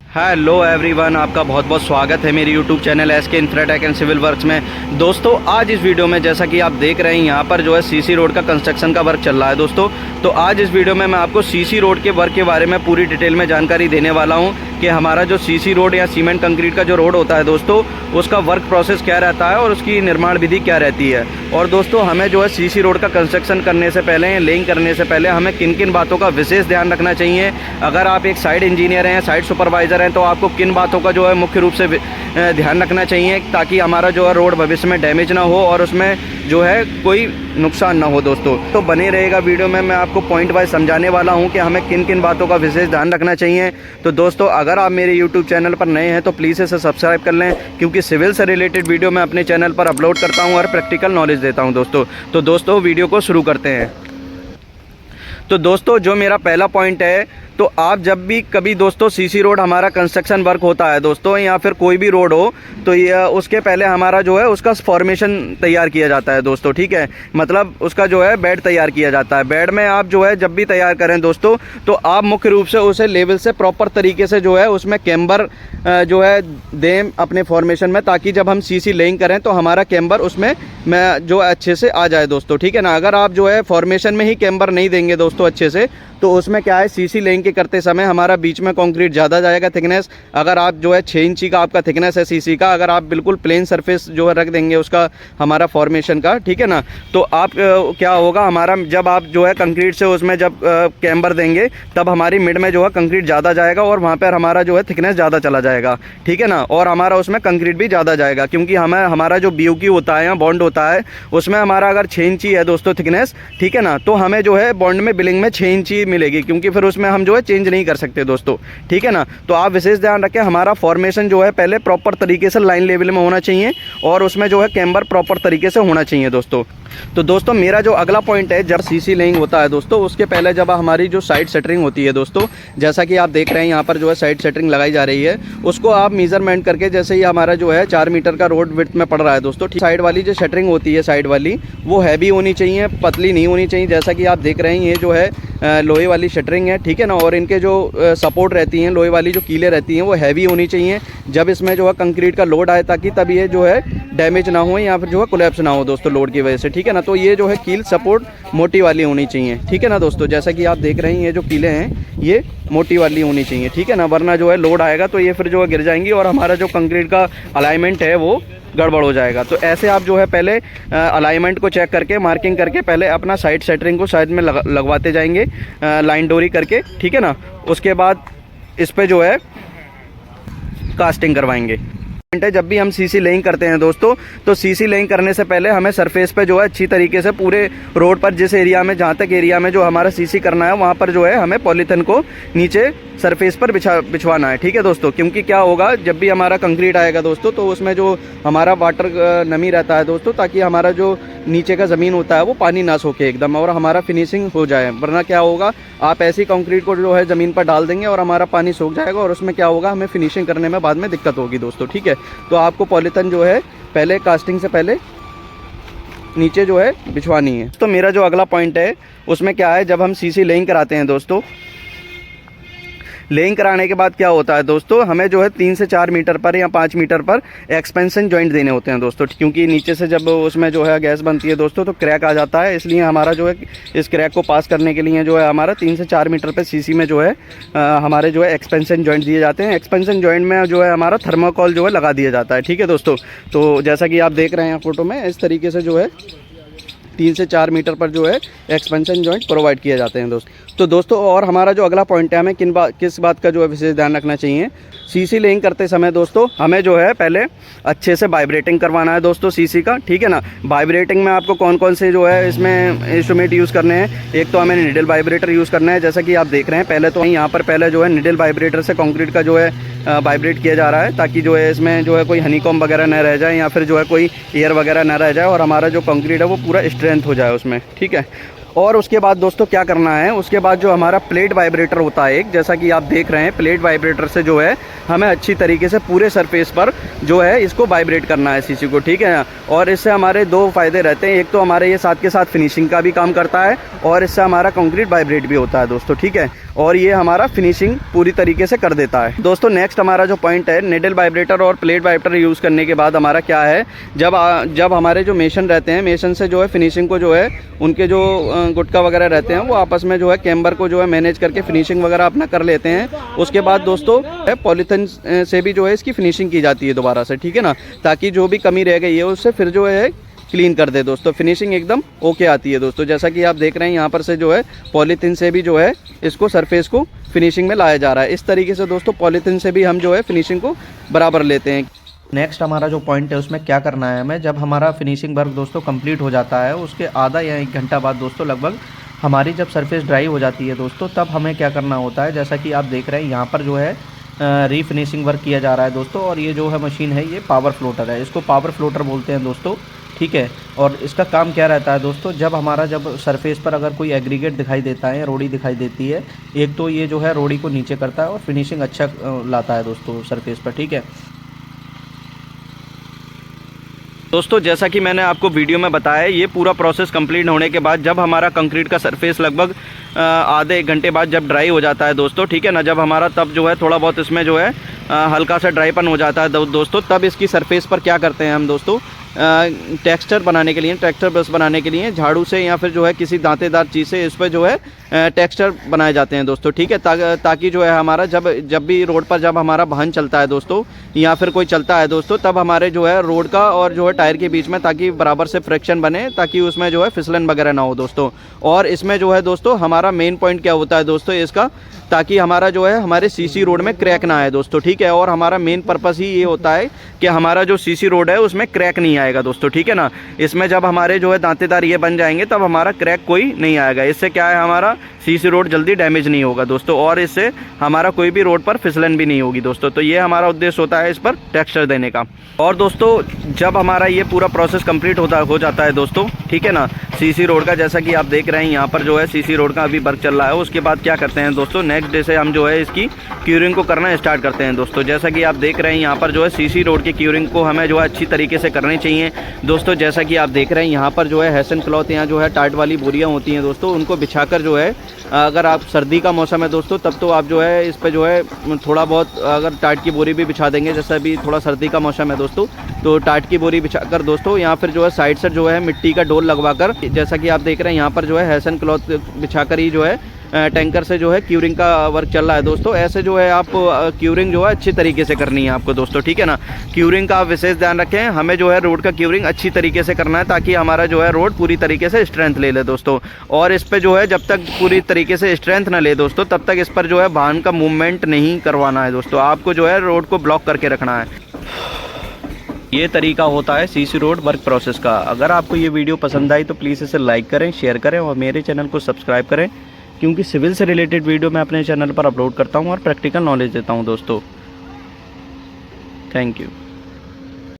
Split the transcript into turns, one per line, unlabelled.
Hello everyone, आपका बहुत बहुत स्वागत है मेरी YouTube channel SK infratech and civil works में। दोस्तों आज इस वीडियो में जैसा कि आप देख रहे हैं यहाँ पर जो है सीसी रोड का कंस्ट्रक्शन का वर्क चल रहा है दोस्तों। तो आज इस वीडियो में मैं आपको सीसी रोड के वर्क के बारे में पूरी डिटेल में जानकारी देने वाला हूँ कि हमारा जो सीसी रोड या सीमेंट कंक्रीट का जो रोड होता है दोस्तों, उसका वर्क प्रोसेस क्या रहता है और उसकी निर्माण विधि क्या रहती है। और दोस्तों हमें जो है सीसी रोड का कंस्ट्रक्शन करने से पहले, लेइंग करने से पहले हमें किन किन बातों का विशेष ध्यान रखना चाहिए। अगर आप एक साइट इंजीनियर हैं, साइट सुपरवाइज़र हैं, तो आपको किन बातों का जो है मुख्य रूप से ध्यान रखना चाहिए ताकि हमारा जो है रोड भविष्य में डैमेज ना हो और उसमें जो है कोई नुकसान ना हो दोस्तों। तो बने रहेगा वीडियो में, मैं आपको पॉइंट वाइज समझाने वाला हूं कि हमें किन किन बातों का विशेष ध्यान रखना चाहिए। तो दोस्तों अगर आप मेरे यूट्यूब चैनल पर नए हैं तो प्लीज़ इसे सब्सक्राइब कर लें, क्योंकि सिविल से रिलेटेड वीडियो मैं अपने चैनल पर अपलोड करता हूं और प्रैक्टिकल नॉलेज देता हूं दोस्तों। तो दोस्तों वीडियो को शुरू करते हैं। तो दोस्तों जो मेरा पहला पॉइंट है, तो आप जब भी कभी दोस्तों सीसी रोड हमारा कंस्ट्रक्शन वर्क होता है दोस्तों, या फिर कोई भी रोड हो, तो ये उसके पहले हमारा जो है उसका फॉर्मेशन तैयार किया जाता है दोस्तों। ठीक है, मतलब उसका जो है बेड तैयार किया जाता है। बेड में आप जो है जब भी तैयार करें दोस्तों, तो आप मुख्य रूप से उसे लेवल से प्रॉपर तरीके से जो है उसमें कैम्बर जो है दें अपने फॉर्मेशन में, ताकि जब हम सीसी लेइंग करें तो हमारा कैम्बर उसमें जो अच्छे से आ जाए दोस्तों। ठीक है ना। अगर आप जो है फॉर्मेशन में ही कैम्बर नहीं देंगे दोस्तों अच्छे से, तो उसमें क्या है, सीसी लेइंग के करते समय हमारा बीच में कंक्रीट ज़्यादा जाएगा थिकनेस। अगर आप जो है 6 इंची का आपका थिकनेस है सीसी का, अगर आप बिल्कुल प्लेन सरफेस जो है रख देंगे उसका हमारा फॉर्मेशन का, ठीक है ना, तो आप क्या होगा, हमारा जब आप जो है कंक्रीट से उसमें जब कैम्बर देंगे तब हमारी मिड में जो है कंक्रीट ज़्यादा जाएगा और वहाँ पर हमारा जो है थिकनेस ज़्यादा चला जाएगा। ठीक है ना। और हमारा उसमें कंक्रीट भी ज़्यादा जाएगा, क्योंकि हमारा जो BOQ होता है या बॉन्ड होता है, उसमें हमारा अगर 6 इंची है दोस्तों थिकनेस, ठीक है ना, तो हमें जो है बॉन्ड में बिलिंग में 6 इंची मिलेगी, क्योंकि फिर उसमें हम जो है चेंज नहीं कर सकते दोस्तों। ठीक है ना। तो आप विशेष ध्यान रखें, हमारा फॉर्मेशन जो है पहले प्रॉपर तरीके से लाइन लेवल में होना चाहिए और उसमें जो है कैम्बर प्रॉपर तरीके से होना चाहिए दोस्तों। तो दोस्तों मेरा जो अगला पॉइंट है, जब सीसी लेइंग होता है दोस्तों, उसके पहले जब हमारी जो साइड सेटरिंग होती है दोस्तों, जैसा कि आप देख रहे हैं यहाँ पर जो है साइड सेटरिंग लगाई जा रही है, उसको आप मेजरमेंट करके, जैसे ही हमारा जो है 4 मीटर का रोड विड्थ में पड़ रहा है दोस्तों, साइड वाली जो शटरिंग होती है साइड वाली, वो हैवी होनी चाहिए, पतली नहीं होनी चाहिए। जैसा कि आप देख रहे हैं ये जो है लोहे वाली शटरिंग है, ठीक है ना, और इनके जो सपोर्ट रहती हैं, लोहे वाली जो कीलें रहती हैं, वो हैवी होनी चाहिए जब इसमें जो है कंक्रीट का लोड आए, ताकि तब ये जो है डैमेज ना हो या फिर जो है कोलैप्स ना हो दोस्तों लोड की वजह से। ठीक है ना। तो ये जो है कील सपोर्ट मोटी वाली होनी चाहिए। ठीक है ना दोस्तों, जैसा कि आप देख रहे हैं ये जो कीलें हैं ये मोटी वाली होनी चाहिए। ठीक है ना, वरना जो है लोड आएगा तो ये फिर जो है गिर जाएंगी और हमारा जो कंक्रीट का अलाइनमेंट है वो गड़बड़ हो जाएगा। तो ऐसे आप जो है पहले अलाइनमेंट को चेक करके, मार्किंग करके पहले अपना साइड सेटरिंग को साइड में लगवाते जाएंगे लाइन डोरी करके। ठीक है ना। उसके बाद इस पे जो है कास्टिंग करवाएंगे। जब भी हम सीसी लेइंग करते हैं दोस्तों, तो सीसी लेइंग करने से पहले हमें सरफेस पे जो है अच्छी तरीके से पूरे रोड पर, जिस एरिया में, जहाँ तक एरिया में जो हमारा सीसी करना है, वहाँ पर जो है हमें पॉलीथिन को नीचे सरफेस पर बिछवाना है। ठीक है दोस्तों, क्योंकि क्या होगा, जब भी हमारा कंक्रीट आएगा दोस्तों, तो उसमें जो हमारा वाटर नमी रहता है दोस्तों, ताकि हमारा जो नीचे का ज़मीन होता है वो पानी ना सोखे एकदम और हमारा फिनिशिंग हो जाए। वरना क्या होगा, आप ऐसी कंक्रीट को जो है ज़मीन पर डाल देंगे और हमारा पानी सूख जाएगा और उसमें क्या होगा, हमें फिनिशिंग करने में बाद में दिक्कत होगी दोस्तों। ठीक है। तो आपको पॉलीथिन जो है पहले कास्टिंग से पहले नीचे जो है बिछवानी है। तो मेरा जो अगला पॉइंट है उसमें क्या है, जब हम सीसी लेइंग कराते हैं दोस्तों, लेइंग कराने के बाद क्या होता है दोस्तों, हमें जो है 3 से 4 मीटर पर या 5 मीटर पर एक्सपेंशन जॉइंट देने होते हैं दोस्तों, क्योंकि नीचे से जब उसमें जो है गैस बनती है दोस्तों तो क्रैक आ जाता है। इसलिए हमारा जो है इस क्रैक को पास करने के लिए जो है हमारा 3 से 4 मीटर पर सीसी में जो है हमारे जो है एक्सपेंशन जॉइंट दिए जाते हैं। एक्सपेंशन जॉइंट में जो है हमारा थर्माकोल जो है लगा दिया जाता है। ठीक है दोस्तों। तो जैसा कि आप देख रहे हैं फोटो में, इस तरीके से जो है 3 से 4 मीटर पर जो है एक्सपेंशन जॉइंट प्रोवाइड किए जाते हैं दोस्तों। तो दोस्तों और हमारा जो अगला पॉइंट है, हमें किस बात का जो है विशेष ध्यान रखना चाहिए, सीसी लेइंग करते समय दोस्तों हमें जो है पहले अच्छे से वाइब्रेटिंग करवाना है दोस्तों सीसी का। ठीक है ना। वाइब्रेटिंग में आपको कौन कौन से जो है इसमें इंस्ट्रूमेंट यूज़ करने हैं, एक तो हमें निडल वाइब्रेटर यूज़ करना है, जैसा कि आप देख रहे हैं। पहले तो यहाँ पर पहले जो है निडल वाइब्रेटर से कंक्रीट का जो है वाइब्रेट किया जा रहा है, ताकि जो है इसमें जो है कोई हनीकॉम्ब वगैरह न रह जाए या फिर जो है कोई एयर वगैरह न रह जाए और हमारा जो कंक्रीट है वो पूरा स्ट्रेंथ हो जाए उसमें। ठीक है। और उसके बाद दोस्तों क्या करना है, उसके बाद जो हमारा प्लेट वाइब्रेटर होता है एक, जैसा कि आप देख रहे हैं, प्लेट वाइब्रेटर से जो है हमें अच्छी तरीके से पूरे सरफेस पर जो है इसको वाइब्रेट करना है सीसी को। ठीक है। और इससे हमारे 2 फ़ायदे रहते हैं, एक तो हमारे ये साथ के साथ फिनिशिंग का भी काम करता है और इससे हमारा कंक्रीट वाइब्रेट भी होता है दोस्तों। ठीक है। और ये हमारा फिनिशिंग पूरी तरीके से कर देता है। दोस्तों नेक्स्ट हमारा जो पॉइंट है, निडल वाइब्रेटर और प्लेट वाइब्रेटर यूज़ करने के बाद हमारा क्या है, जब हमारे जो मेशन रहते हैं, मेशन से जो है फिनिशिंग को जो है उनके जो गुटका वगैरह रहते हैं वो आपस में जो है कैम्बर को जो है मैनेज करके फिनिशिंग वगैरह अपना कर लेते हैं। उसके बाद दोस्तों पॉलीथिन से भी जो है इसकी फिनिशिंग की जाती है दोबारा से, ठीक है ना, ताकि जो भी कमी रह गई है उससे फिर जो है क्लीन कर दे दोस्तों। फिनिशिंग एकदम ओके आती है दोस्तों। जैसा कि आप देख रहे हैं यहाँ पर से जो है पॉलीथिन से भी जो है इसको सरफेस को फिनिशिंग में लाया जा रहा है। इस तरीके से दोस्तों पॉलीथिन से भी हम जो है फिनिशिंग को बराबर लेते हैं। नेक्स्ट हमारा जो पॉइंट है उसमें क्या करना है हमें, जब हमारा फिनिशिंग वर्क दोस्तों कंप्लीट हो जाता है उसके आधा या 1 घंटा बाद दोस्तों लगभग हमारी जब सरफेस ड्राई हो जाती है दोस्तों, तब हमें क्या करना होता है, जैसा कि आप देख रहे हैं यहाँ पर जो है रीफिनिशिंग वर्क किया जा रहा है दोस्तों। और ये जो है मशीन है ये पावर फ्लोटर है, इसको पावर फ्लोटर बोलते हैं दोस्तों, ठीक है। और इसका काम क्या रहता है दोस्तों, जब सरफेस पर अगर कोई एग्रीगेट दिखाई देता है या रोड़ी दिखाई देती है, एक तो ये जो है रोड़ी को नीचे करता है और फिनिशिंग अच्छा लाता है दोस्तों सरफेस पर, ठीक है। दोस्तों जैसा कि मैंने आपको वीडियो में बताया, ये पूरा प्रोसेस कंप्लीट होने के बाद जब हमारा कंक्रीट का सरफेस लगभग आधे 1 घंटे बाद जब ड्राई हो जाता है दोस्तों, ठीक है ना, जब हमारा तब जो है थोड़ा बहुत इसमें जो है हल्का सा ड्राईपन हो जाता है दोस्तों, तब इसकी सरफेस पर क्या करते हैं हम दोस्तों, टेक्सचर बनाने के लिए, टेक्सचर ब्रश बनाने के लिए झाड़ू से या फिर जो है किसी दांतेदार चीज़ से इस पर जो है टेक्सचर बनाए जाते हैं दोस्तों, ठीक है। ताकि जो है हमारा जब भी रोड पर जब हमारा वाहन चलता है दोस्तों या फिर कोई चलता है दोस्तों, तब हमारे जो है रोड का और जो है टायर के बीच में ताकि बराबर से फ्रिक्शन बने, ताकि उसमें जो है फिसलन वगैरह ना हो दोस्तों। और इसमें जो है दोस्तों हमारा मेन पॉइंट क्या होता है दोस्तों इसका, ताकि हमारा जो है हमारे सीसी रोड में क्रैक ना आए दोस्तों, ठीक है। और हमारा मेन पर्पस ही ये होता है कि हमारा जो सीसी रोड है उसमें क्रैक नहीं आएगा दोस्तों, ठीक है ना। इसमें जब हमारे जो है दांतेदार ये बन जाएंगे तब हमारा क्रैक कोई नहीं आएगा। इससे क्या है, हमारा सीसी रोड जल्दी डैमेज नहीं होगा दोस्तों, और इससे हमारा कोई भी रोड पर फिसलन भी नहीं होगी दोस्तों। तो ये हमारा उद्देश्य होता है इस पर टेक्सचर देने का। और दोस्तों जब हमारा ये पूरा प्रोसेस कंप्लीट हो जाता है दोस्तों, ठीक है ना, सीसी रोड का, जैसा कि आप देख रहे हैं यहाँ पर जो है सीसी रोड का अभी वर्क चल रहा है। उसके बाद क्या करते हैं दोस्तों, नेक्स्ट डे से हम जो है इसकी क्यूरिंग को करना स्टार्ट करते हैं दोस्तों। जैसा कि आप देख रहे हैं यहाँ पर जो है सीसी रोड की क्यूरिंग को हमें जो है अच्छी तरीके से करनी चाहिए दोस्तों। जैसा कि आप देख रहे हैं यहाँ पर जो है हैसन क्लॉथ या जो है टाट वाली बोरियाँ होती हैं दोस्तों, उनको बिछाकर जो है, अगर आप सर्दी का मौसम है दोस्तों तब तो आप जो है इस पर जो है थोड़ा बहुत अगर टाट की बोरी भी बिछा देंगे, जैसा अभी थोड़ा सर्दी का मौसम है दोस्तों, तो टाट की बोरी बिछाकर दोस्तों यहाँ फिर जो है साइड से जो है मिट्टी का डोल लगवाकर, जैसा कि आप देख रहे हैं यहाँ पर जो है हैसन क्लॉथ बिछाकर ही जो है टैंकर से जो है क्यूरिंग का वर्क चल रहा है दोस्तों। ऐसे जो है आप क्यूरिंग जो है अच्छी तरीके से करनी है आपको दोस्तों, ठीक है ना। क्यूरिंग का आप विशेष ध्यान रखें, हमें जो है रोड का क्यूरिंग अच्छी तरीके से करना है ताकि हमारा जो है रोड पूरी तरीके से स्ट्रेंथ ले ले दोस्तों। और इस पर जो है जब तक पूरी तरीके से स्ट्रेंथ ना ले दोस्तों, तब तक इस पर जो है वाहन का मूवमेंट नहीं करवाना है दोस्तों। आपको जो है रोड को ब्लॉक करके रखना है। ये तरीका होता है सीसी रोड वर्क प्रोसेस का। अगर आपको ये वीडियो पसंद आई तो प्लीज़ इसे लाइक करें, शेयर करें और मेरे चैनल को सब्सक्राइब करें, क्योंकि सिविल से रिलेटेड वीडियो मैं अपने चैनल पर अपलोड करता हूँ और प्रैक्टिकल नॉलेज देता हूँ दोस्तों। Thank you.